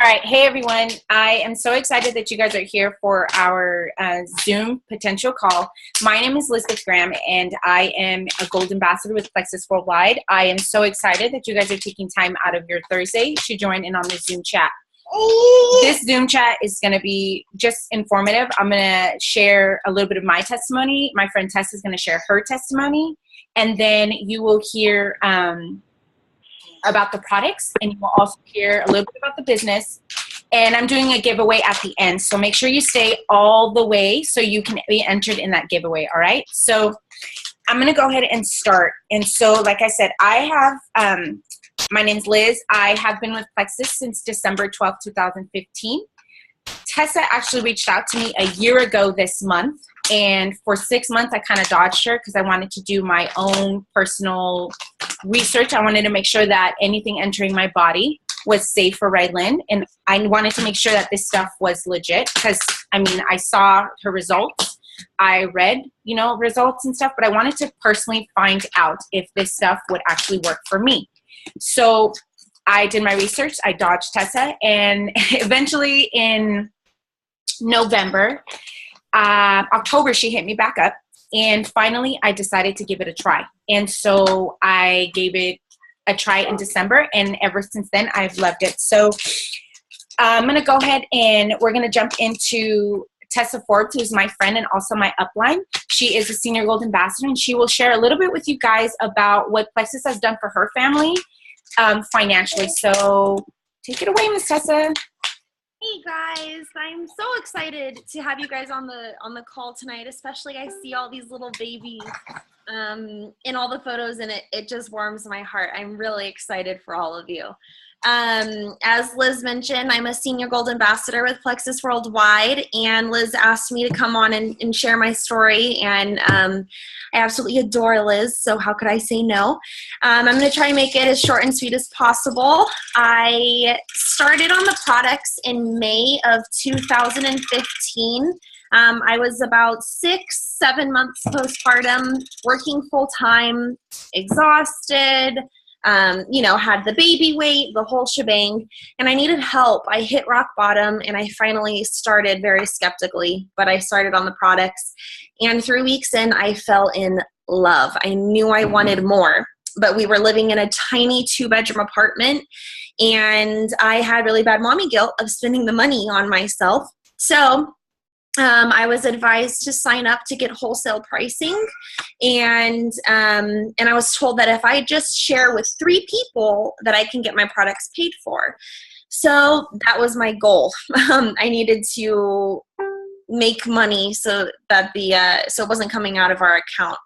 right. Hey, everyone. I am so excited that you guys are here for our Zoom potential call. My name is Elizabeth Graham, and I am a Gold Ambassador with Plexus Worldwide. I am so excited that you guys are taking time out of your Thursday to join in on this Zoom chat. This Zoom chat is going to be just informative. I'm going to share a little bit of my testimony. My friend Tess is going to share her testimony, and then you will hear about the products, and you will also hear a little bit about the business. And I'm doing a giveaway at the end, so make sure you stay all the way so you can be entered in that giveaway. All right, so I'm going to go ahead and start. And so, like I said, I have my name's Liz. I have been with Plexus since December 12th, 2015. Tessa actually reached out to me a year ago this month, and for 6 months I kind of dodged her because I wanted to do my own personal research. I wanted to make sure that anything entering my body was safe for Rylin, and I wanted to make sure that this stuff was legit because, I mean, I saw her results. I read, results and stuff, but I wanted to personally find out if this stuff would actually work for me. So I did my research. I dodged Tessa, and eventually in November, October, she hit me back up, and finally I decided to give it a try. And so I gave it a try in December, and ever since then I've loved it. So I'm going to go ahead and we're going to jump into Tessa Forbes, who's my friend and also my upline. She is a senior gold ambassador, and she will share a little bit with you guys about what Plexus has done for her family financially. So take it away, Miss Tessa. Hey guys, I'm so excited to have you guys on the call tonight. Especially I see all these little babies in all the photos, and it just warms my heart. I'm really excited for all of you. As Liz mentioned, I'm a senior gold ambassador with Plexus Worldwide, and Liz asked me to come on and share my story, and I absolutely adore Liz, so how could I say no? I'm going to try and make it as short and sweet as possible. I started on the products in May of 2015. I was about 6-7 months postpartum, working full-time, exhausted, had the baby weight, the whole shebang, and I needed help. I hit rock bottom, and I finally started very skeptically, but I started on the products, and 3 weeks in, I fell in love. I knew I wanted more, but we were living in a tiny 2-bedroom apartment, and I had really bad mommy guilt of spending the money on myself. So I was advised to sign up to get wholesale pricing, and I was told that if I just share with 3 people that I can get my products paid for. So that was my goal. I needed to make money so that so it wasn't coming out of our account.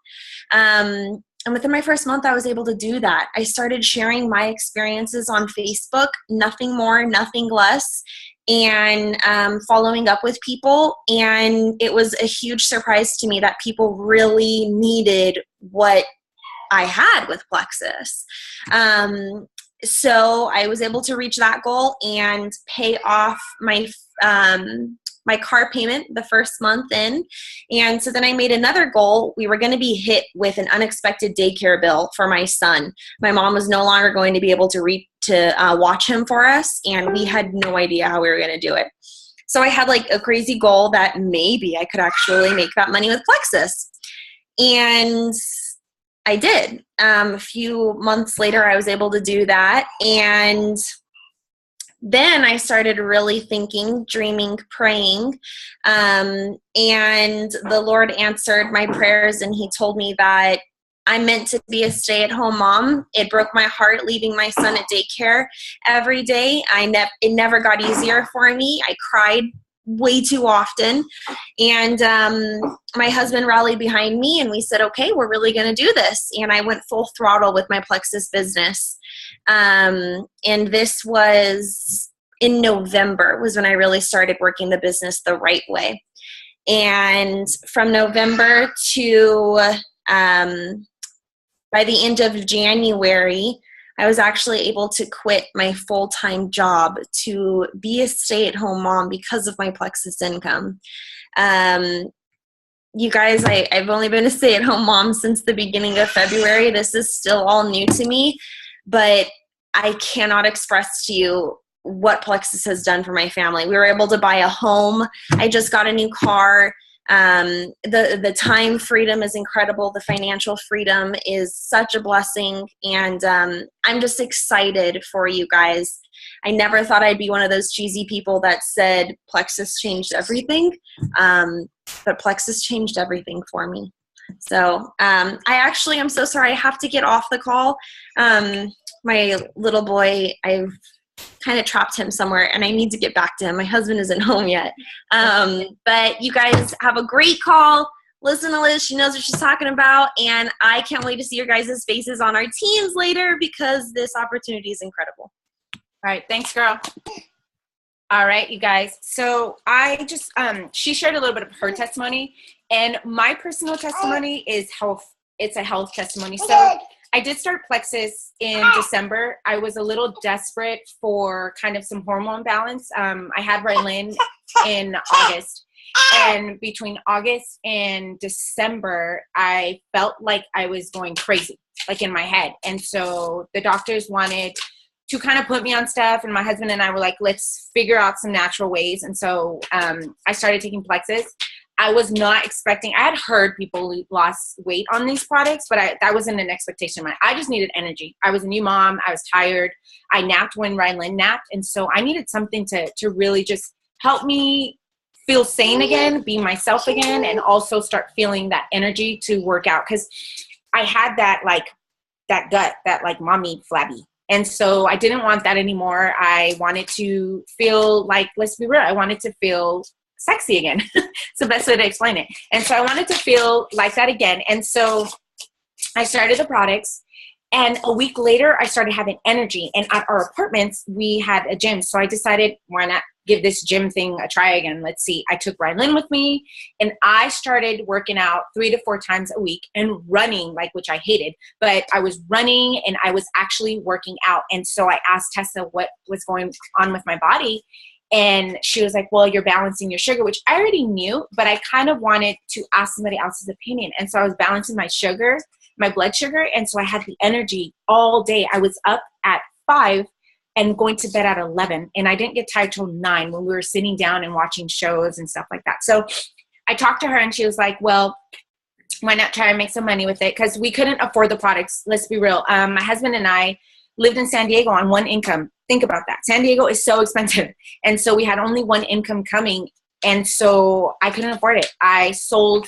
And within my first month, I was able to do that. I started sharing my experiences on Facebook, nothing more, nothing less, and following up with people. And it was a huge surprise to me that people really needed what I had with Plexus. So I was able to reach that goal and pay off my my car payment the first month in. And so then I made another goal. We were going to be hit with an unexpected daycare bill for my son. My mom was no longer going to be able to watch him for us, and we had no idea how we were going to do it. So I had like a crazy goal that maybe I could actually make that money with Plexus. And I did. A few months later, I was able to do that. And then I started really thinking, dreaming, praying, and the Lord answered my prayers, and He told me that I'm meant to be a stay-at-home mom. It broke my heart leaving my son at daycare every day. It never got easier for me. I cried way too often, and my husband rallied behind me, and we said, okay, we're really going to do this. And I went full throttle with my Plexus business. And this was in November was when I really started working the business the right way. And from November to by the end of January, I was actually able to quit my full-time job to be a stay-at-home mom because of my Plexus income. You guys, I've only been a stay-at-home mom since the beginning of February. This is still all new to me, but I cannot express to you what Plexus has done for my family. We were able to buy a home. I just got a new car. The time freedom is incredible. The financial freedom is such a blessing. And I'm just excited for you guys. I never thought I'd be one of those cheesy people that said Plexus changed everything. But Plexus changed everything for me. So I actually am so sorry. I have to get off the call. My little boy, I've kind of trapped him somewhere, and I need to get back to him. My husband isn't home yet. But you guys have a great call. Listen to Liz. She knows what she's talking about, and I can't wait to see your guys' faces on our teams later because this opportunity is incredible. All right. Thanks, girl. All right, you guys. So I just, she shared a little bit of her testimony, and my personal testimony is health. It's a health testimony. So I did start Plexus in December. I was a little desperate for kind of some hormone balance. I had Rylan in August, and between August and December, I felt like I was going crazy, like in my head. And so the doctors wanted to kind of put me on stuff, and my husband and I were like, let's figure out some natural ways. And so I started taking Plexus. I was not expecting, I had heard people lost weight on these products, but that wasn't an expectation of mine. I just needed energy. I was a new mom. I was tired. I napped when Rylan napped. And so I needed something to really just help me feel sane again, be myself again, and also start feeling that energy to work out. Cause I had that gut, that like mommy flabby. And so I didn't want that anymore. I wanted to feel like, let's be real, I wanted to feel sexy again. It's the best way to explain it. And so I wanted to feel like that again. And so I started the products, and a week later I started having energy. And at our apartments, we had a gym. So I decided, why not give this gym thing a try again? Let's see. I took Rylan with me, and I started working out 3 to 4 times a week and running, which I hated, but I was running and I was actually working out. And so I asked Tessa what was going on with my body. And she was like, well, you're balancing your sugar, which I already knew, but I kind of wanted to ask somebody else's opinion. And so I was balancing my sugar, my blood sugar. And so I had the energy all day. I was up at 5 and going to bed at 11. And I didn't get tired till 9 when we were sitting down and watching shows and stuff like that. So I talked to her, and she was like, well, why not try and make some money with it? Because we couldn't afford the products. Let's be real. My husband and I lived in San Diego on one income. Think about that. San Diego is so expensive. And so we had only one income coming. And so I couldn't afford it. I sold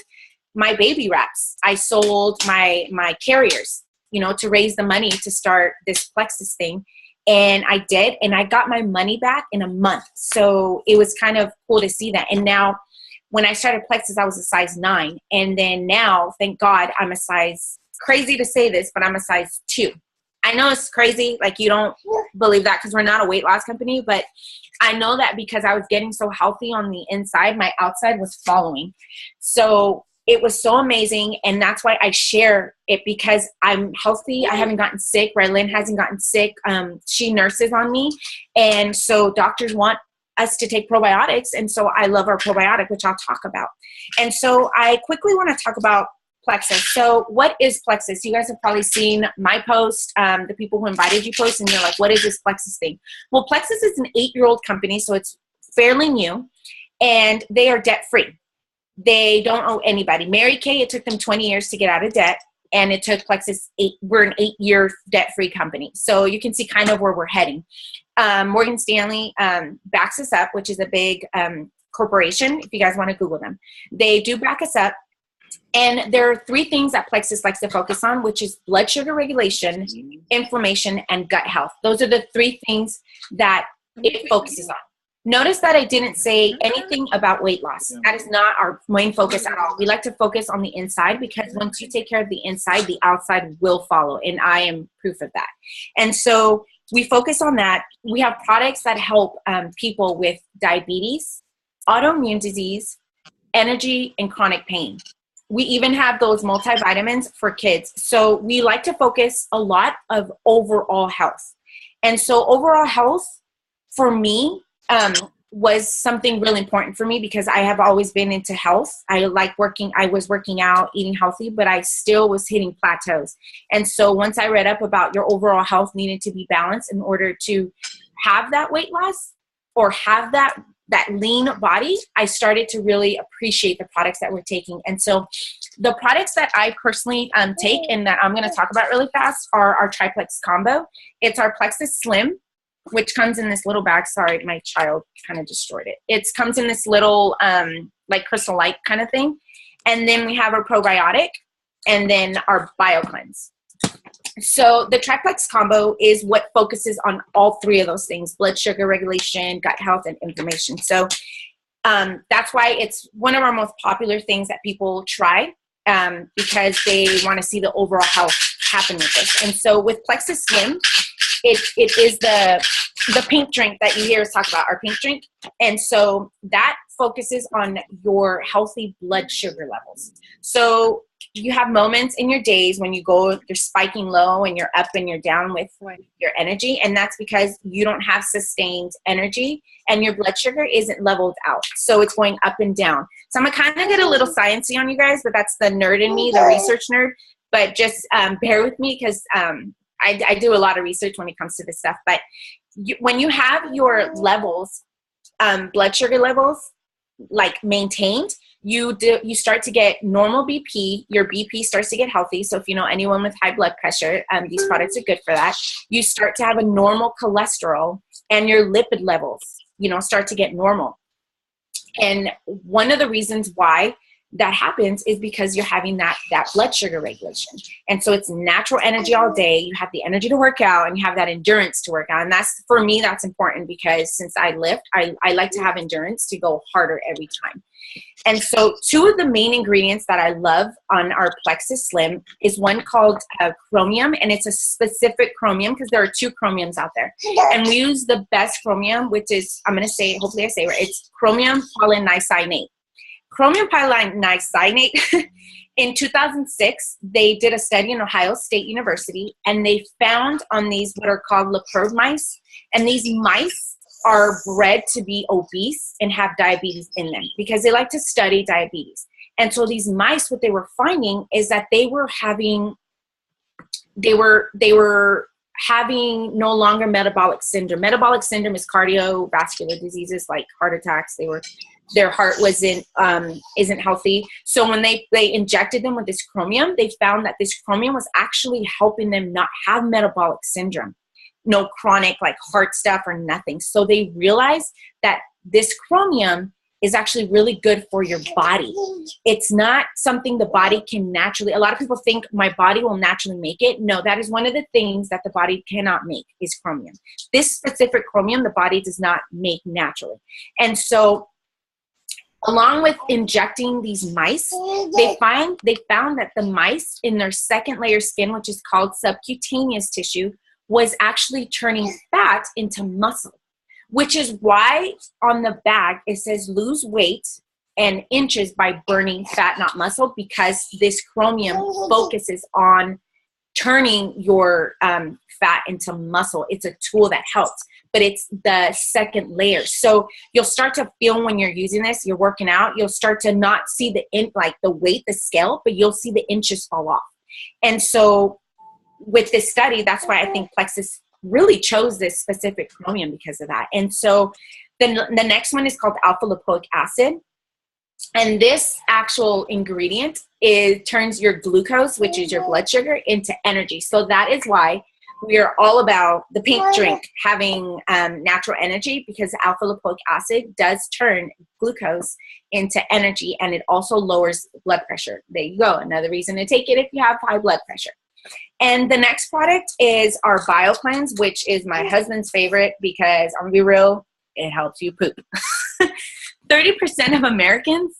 my baby wraps. I sold my carriers, to raise the money to start this Plexus thing. And I did, and I got my money back in a month. So it was kind of cool to see that. And now when I started Plexus, I was a size 9. And then now, thank God, I'm a size, crazy to say this, but I'm a size 2. I know it's crazy, like you don't believe that because we're not a weight loss company, but I know that because I was getting so healthy on the inside, my outside was following. So it was so amazing, and that's why I share it, because I'm healthy. I haven't gotten sick. Rylan hasn't gotten sick. She nurses on me, and so doctors want us to take probiotics, and so I love our probiotic, which I'll talk about. And so I quickly want to talk about Plexus. So what is Plexus? You guys have probably seen my post, the people who invited you post, and you're like, what is this Plexus thing? Well, Plexus is an 8-year-old company, so it's fairly new, and they are debt-free. They don't owe anybody. Mary Kay, it took them 20 years to get out of debt, and it took Plexus we're an 8-year debt-free company. So you can see kind of where we're heading. Morgan Stanley backs us up, which is a big corporation, if you guys want to Google them. They do back us up. And there are 3 things that Plexus likes to focus on, which is blood sugar regulation, inflammation, and gut health. Those are the 3 things that it focuses on. Notice that I didn't say anything about weight loss. That is not our main focus at all. We like to focus on the inside, because once you take care of the inside, the outside will follow. And I am proof of that. And so we focus on that. We have products that help people with diabetes, autoimmune disease, energy, and chronic pain. We even have those multivitamins for kids. So we like to focus a lot of overall health. And so overall health for me was something really important for me, because I have always been into health. I was working out, eating healthy, but I still was hitting plateaus. And so once I read up about your overall health needed to be balanced in order to have that weight loss or have that lean body, I started to really appreciate the products that we're taking. And so the products that I personally take and that I'm going to talk about really fast are our triplex combo. It's our plexus slim, which comes in this little bag. Sorry, my child kind of destroyed it. It comes in this little like crystal light kind of thing. And then we have our probiotic and then our BioCleanse. So the triplex combo is what focuses on all three of those things: blood sugar regulation, gut health, and inflammation. So that's why it's one of our most popular things that people try because they want to see the overall health happen with this. And so with Plexus Slim, it is the pink drink that you hear us talk about, our pink drink. And so that focuses on your healthy blood sugar levels. So you have moments in your days when you're spiking low and you're up and you're down with your energy. And that's because you don't have sustained energy and your blood sugar isn't leveled out. So it's going up and down. So I'm going to kind of get a little sciencey on you guys, but that's the nerd in me, the research nerd. But just bear with me because I do a lot of research when it comes to this stuff. But when you have your levels, blood sugar levels, like maintained, you start to get normal BP. Your BP starts to get healthy. So if you know anyone with high blood pressure, these products are good for that. You start to have a normal cholesterol and your lipid levels, start to get normal. And one of the reasons why that happens is because you're having that blood sugar regulation. And so it's natural energy all day. You have the energy to work out and you have that endurance to work out. And that's, for me, that's important because since I lift, I like to have endurance to go harder every time. And so two of the main ingredients that I love on our Plexus Slim is one called chromium, and it's a specific chromium because there are two chromiums out there. And we use the best chromium, which is, I'm going to say, hopefully I say it right, it's chromium polynisocyanate. Chromium polynisocyanate, in 2006, they did a study in Ohio State University, and they found on these what are called leopard mice, and these mice are bred to be obese and have diabetes in them because they like to study diabetes. And so these mice, what they were finding is that they were having no longer metabolic syndrome. Metabolic syndrome is cardiovascular diseases like heart attacks. Their heart isn't healthy. So when they injected them with this chromium, they found that this chromium was actually helping them not have metabolic syndrome, no chronic like heart stuff or nothing. So they realized that this chromium is actually really good for your body. It's not something the body can naturally, a lot of people think my body will naturally make it. No, that is one of the things that the body cannot make is chromium. This specific chromium, the body does not make naturally. And so along with injecting these mice, they found that the mice in their second layer skin, which is called subcutaneous tissue, was actually turning fat into muscle, which is why on the bag it says lose weight and inches by burning fat, not muscle, because this chromium focuses on turning your fat into muscle. It's a tool that helps, but it's the second layer. So you'll start to feel when you're using this, you're working out, you'll start to not see the weight, the scale, but you'll see the inches fall off. And so with this study, that's why I think Plexus really chose this specific chromium because of that. And so then the next one is called alpha lipoic acid. And this actual ingredient turns your glucose, which is your blood sugar, into energy. So that is why we are all about the pink drink having natural energy, because alpha lipoic acid does turn glucose into energy, and it also lowers blood pressure. There you go. Another reason to take it if you have high blood pressure. And the next product is our BioCleanse, which is my husband's favorite because, I'm going to be real, it helps you poop. 30% of Americans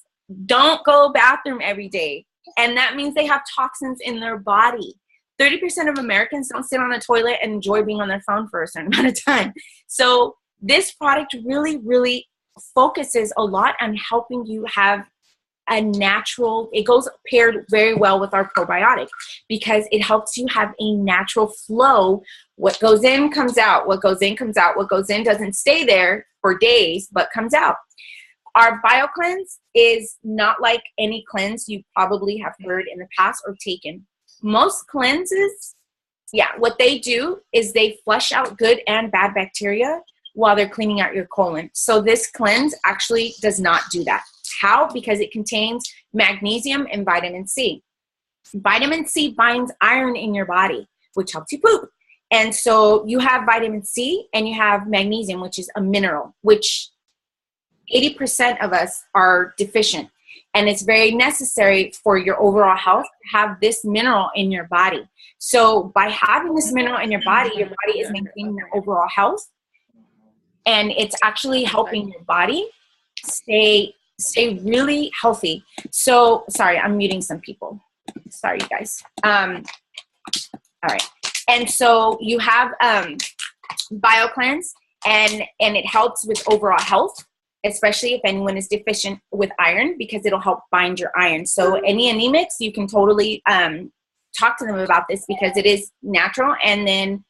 don't go bathroom every day, and that means they have toxins in their body. 30% of Americans don't sit on the toilet and enjoy being on their phone for a certain amount of time. So this product really, really focuses a lot on helping you have a natural, it goes paired very well with our probiotic because it helps you have a natural flow. What goes in comes out, what goes in comes out, what goes in doesn't stay there for days, but comes out. Our BioCleanse is not like any cleanse you probably have heard in the past or taken. Most cleanses, what they do is they flush out good and bad bacteria, while they're cleaning out your colon. So this cleanse actually does not do that. How? Because it contains magnesium and vitamin C. Vitamin C binds iron in your body, which helps you poop. And so you have vitamin C and you have magnesium, which is a mineral, which 80% of us are deficient. And it's very necessary for your overall health to have this mineral in your body. So by having this mineral in your body is maintaining your overall health. And it's actually helping your body stay really healthy. So, sorry, I'm muting some people. Sorry, you guys. All right. And so you have BioCleanse, and it helps with overall health, especially if anyone is deficient with iron, because it'll help bind your iron. So any anemics, you can totally talk to them about this because it is natural. And then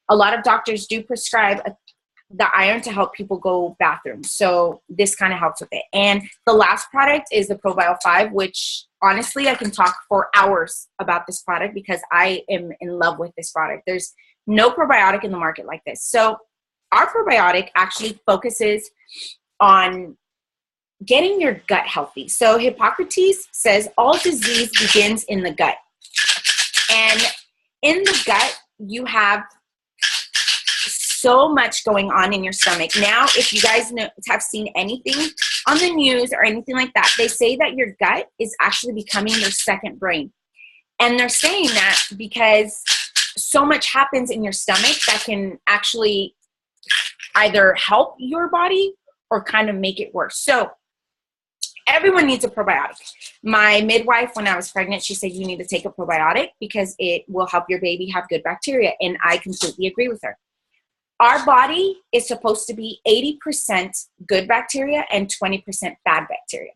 a lot of doctors do prescribe the iron to help people go bathroom. So this kind of helps with it. And the last product is the ProBio 5, which honestly, I can talk for hours about this product because I am in love with this product. There's no probiotic in the market like this. So our probiotic actually focuses on getting your gut healthy. So Hippocrates says all disease begins in the gut. And in the gut, you have so much going on in your stomach. Now, if you guys have seen anything on the news or anything like that, they say that your gut is actually becoming your second brain. And they're saying that because so much happens in your stomach that can actually either help your body or kind of make it worse. So everyone needs a probiotic. My midwife, when I was pregnant, she said, you need to take a probiotic because it will help your baby have good bacteria. And I completely agree with her. Our body is supposed to be 80% good bacteria and 20% bad bacteria.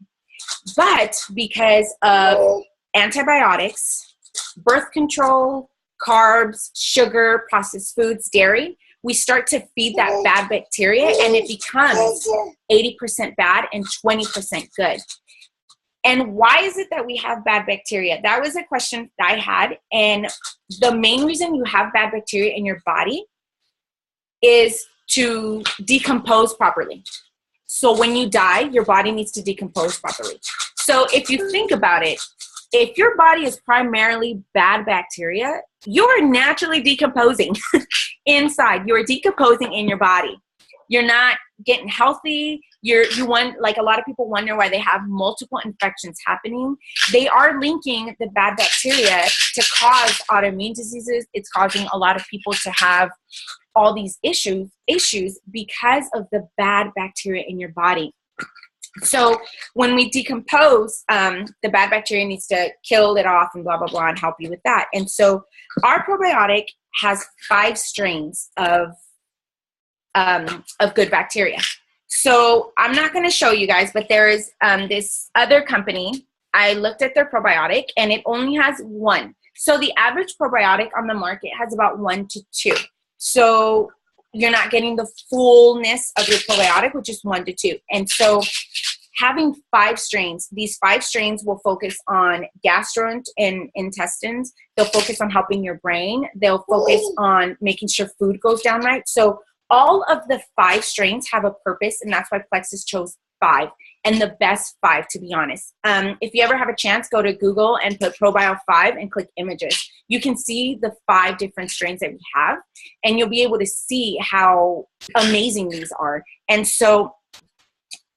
But because of antibiotics, birth control, carbs, sugar, processed foods, dairy, we start to feed that bad bacteria and it becomes 80% bad and 20% good. And why is it that we have bad bacteria? That was a question that I had. And the main reason you have bad bacteria in your body is to decompose properly. So when you die, your body needs to decompose properly. So if you think about it, if your body is primarily bad bacteria, you're naturally decomposing inside. You're decomposing in your body. You're not getting healthy. You want, like a lot of people wonder why they have multiple infections happening. They are linking the bad bacteria to cause autoimmune diseases. It's causing a lot of people to have all these issues because of the bad bacteria in your body. So when we decompose, the bad bacteria needs to kill it off and blah, blah, blah, and help you with that. And so our probiotic has 5 strains of good bacteria. So I'm not going to show you guys, but there is this other company. I looked at their probiotic and it only has 1. So the average probiotic on the market has about 1 to 2. So you're not getting the fullness of your probiotic, which is 1 to 2. And so having 5 strains, these 5 strains will focus on gastrointestines. They'll focus on helping your brain. They'll focus on making sure food goes down right. So all of the 5 strains have a purpose, and that's why Plexus chose 5, and the best 5, to be honest. If you ever have a chance, go to Google and put ProBio 5 and click images. You can see the 5 different strains that we have, and you'll be able to see how amazing these are. And so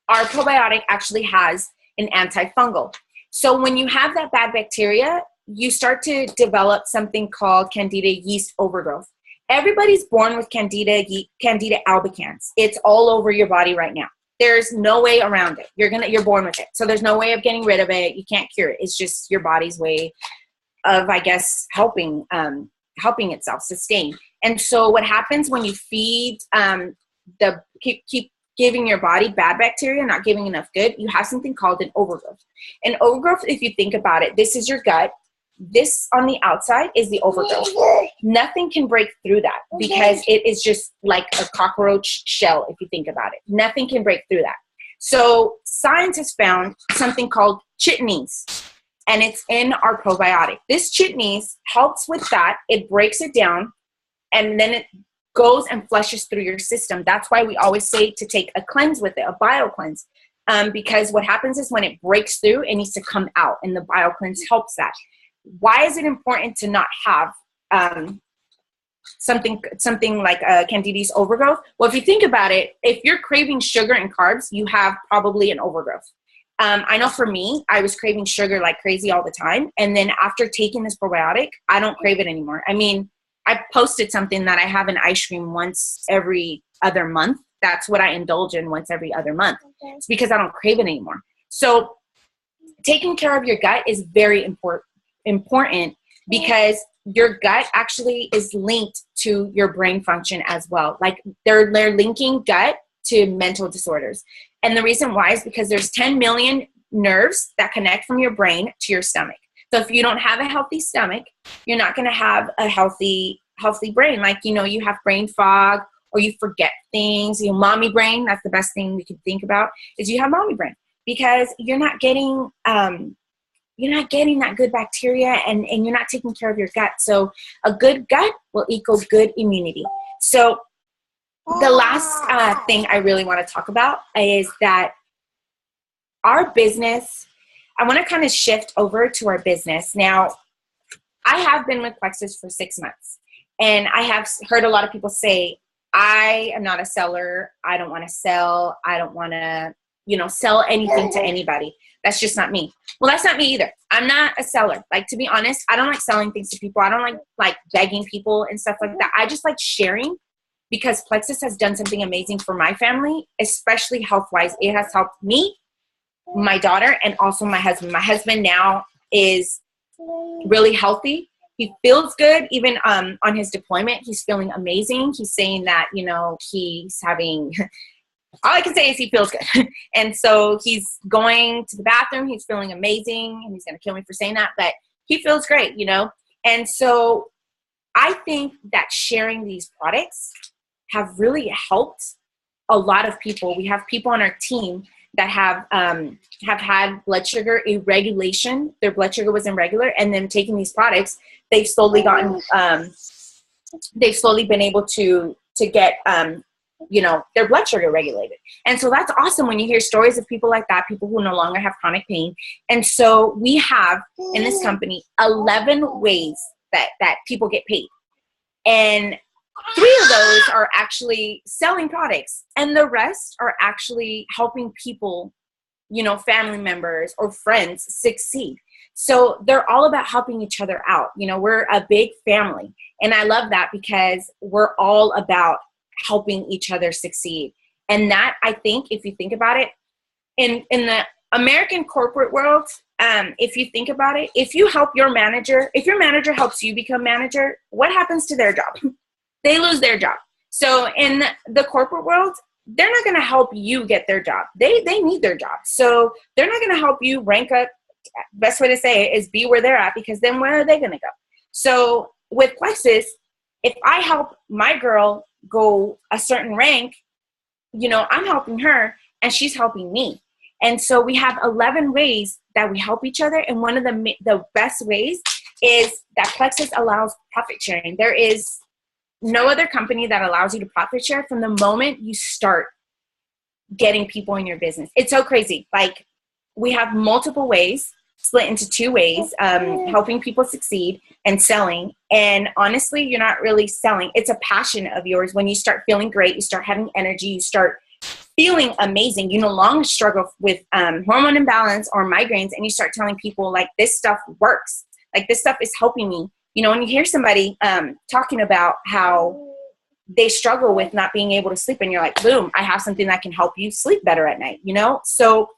our probiotic actually has an antifungal. So when you have that bad bacteria, you start to develop something called Candida yeast overgrowth. Everybody's born with Candida albicans. It's all over your body right now. There's no way around it. You're born with it. So there's no way of getting rid of it. You can't cure it. It's just your body's way of, I guess, helping itself sustain. And so what happens when you feed keep giving your body bad bacteria, not giving enough good, you have something called an overgrowth. An overgrowth, if you think about it, this is your gut. This on the outside is the overgrowth. Nothing can break through that because it is just like a cockroach shell, if you think about it. Nothing can break through that. So scientists found something called chitinase, and it's in our probiotic. This chitinase helps with that. It breaks it down, and then goes and flushes through your system. That's why we always say to take a cleanse with it, a bio cleanse. Because what happens is when it breaks through, it needs to come out, and the bio cleanse helps that. Why is it important to not have something like candidiasis overgrowth? Well, if you think about it, if you're craving sugar and carbs, you have probably an overgrowth. I know for me, I was craving sugar like crazy all the time. And then after taking this probiotic, I don't crave it anymore. I mean, I posted something that I have an ice cream once every other month. That's what I indulge in once every other month. Okay. It's because I don't crave it anymore. So taking care of your gut is very important because your gut actually is linked to your brain function as well. Like they're linking gut to mental disorders. And the reason why is because there's 10 million nerves that connect from your brain to your stomach. So if you don't have a healthy stomach, you're not going to have a healthy brain. Like, you have brain fog, or you forget things. Mommy brain, that's the best thing we can think about, is you have mommy brain because you're not getting that good bacteria and you're not taking care of your gut. So a good gut will equal good immunity. So the last thing I really want to talk about is that our business, I want to kind of shift over to our business. Now, I have been with Plexus for 6 months, and I have heard a lot of people say, I am not a seller. I don't want to sell. I don't want to, sell anything to anybody. That's just not me. Well, that's not me either. I'm not a seller. Like, to be honest, I don't like selling things to people. I don't like begging people and stuff like that. I just like sharing because Plexus has done something amazing for my family, especially health-wise. It has helped me, my daughter, and also my husband. My husband now is really healthy. He feels good. Even on his deployment, he's feeling amazing. He's saying that, he's having, all I can say is he feels good. And so he's going to the bathroom. He's feeling amazing. And he's going to kill me for saying that, but he feels great, And so I think that sharing these products have really helped a lot of people. We have people on our team that have had blood sugar irregulation. Their blood sugar was irregular, and then taking these products, they've slowly been able to get their blood sugar regulated. And so that's awesome when you hear stories of people like that, people who no longer have chronic pain. And so we have in this company 11 ways that people get paid, and 3 of those are actually selling products, and the rest are actually helping people, family members or friends succeed. So they're all about helping each other out. We're a big family, and I love that because we're all about helping each other succeed. And that, I think, if you think about it, in the American corporate world, if you think about it, if you help your manager helps you become manager, what happens to their job? They lose their job. So in the corporate world, they're not going to help you get their job. They need their job. So they're not going to help you rank up. Best way to say it is be where they're at, because then where are they going to go? So with Plexus, if I help my girl go a certain rank, I'm helping her and she's helping me. And so we have 11 ways that we help each other. And one of the best ways is that Plexus allows profit sharing. There is no other company that allows you to profit share from the moment you start getting people in your business. It's so crazy. Like, we have multiple ways, split into 2 ways, helping people succeed and selling. And honestly, you're not really selling. It's a passion of yours. When you start feeling great, you start having energy, you start feeling amazing. You no longer struggle with hormone imbalance or migraines, and you start telling people, like, this stuff works. Like, this stuff is helping me. When you hear somebody talking about how they struggle with not being able to sleep, and you're like, boom, I have something that can help you sleep better at night, So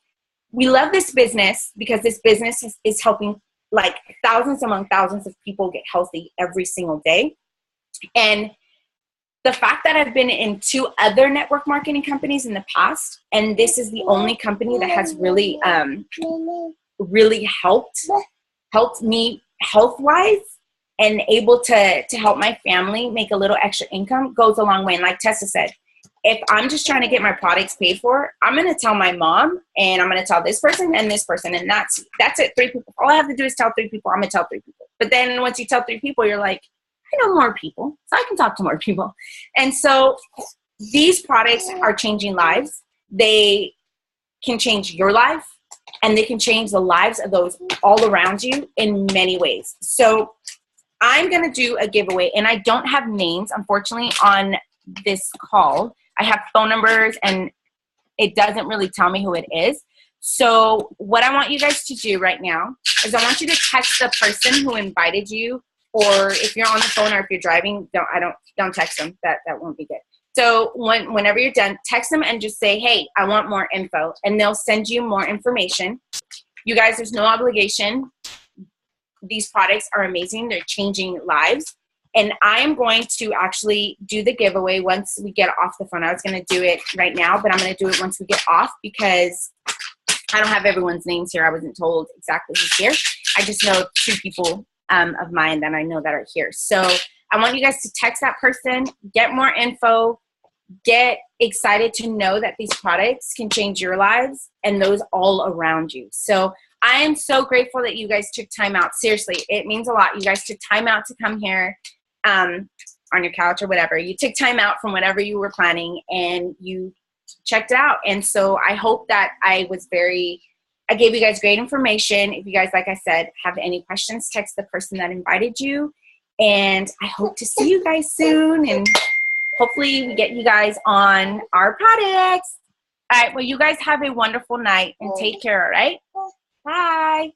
we love this business because this business is helping like thousands among thousands of people get healthy every single day. And the fact that I've been in 2 other network marketing companies in the past, and this is the only company that has really, really helped me health-wise, and able to help my family make a little extra income, goes a long way. And like Tessa said, if I'm just trying to get my products paid for, I'm going to tell my mom, and I'm going to tell this person and this person. And that's it. 3 people. All I have to do is tell 3 people. I'm going to tell 3 people. But then once you tell 3 people, you're like, I know more people, so I can talk to more people. And so these products are changing lives. They can change your life, and they can change the lives of those all around you in many ways. So I'm going to do a giveaway, and I don't have names, unfortunately, on this call. I have phone numbers, and it doesn't really tell me who it is. So what I want you guys to do right now is I want you to text the person who invited you, or if you're on the phone or if you're driving, don't text them. That won't be good. So whenever you're done, text them and just say, hey, I want more info, and they'll send you more information. You guys, there's no obligation. These products are amazing. They're changing lives. And I am going to actually do the giveaway once we get off the phone. I was going to do it right now, but I'm going to do it once we get off because I don't have everyone's names here. I wasn't told exactly who's here. I just know 2 people of mine that I know that are here. So I want you guys to text that person, get more info, get excited to know that these products can change your lives and those all around you. So I am so grateful that you guys took time out. Seriously, it means a lot. You guys took time out to come here on your couch or whatever. You took time out from whatever you were planning and you checked it out. And so I hope that I gave you guys great information. If you guys, like I said, have any questions, text the person that invited you. And I hope to see you guys soon. And hopefully we get you guys on our products. All right. Well, you guys have a wonderful night and take care. All right. Bye.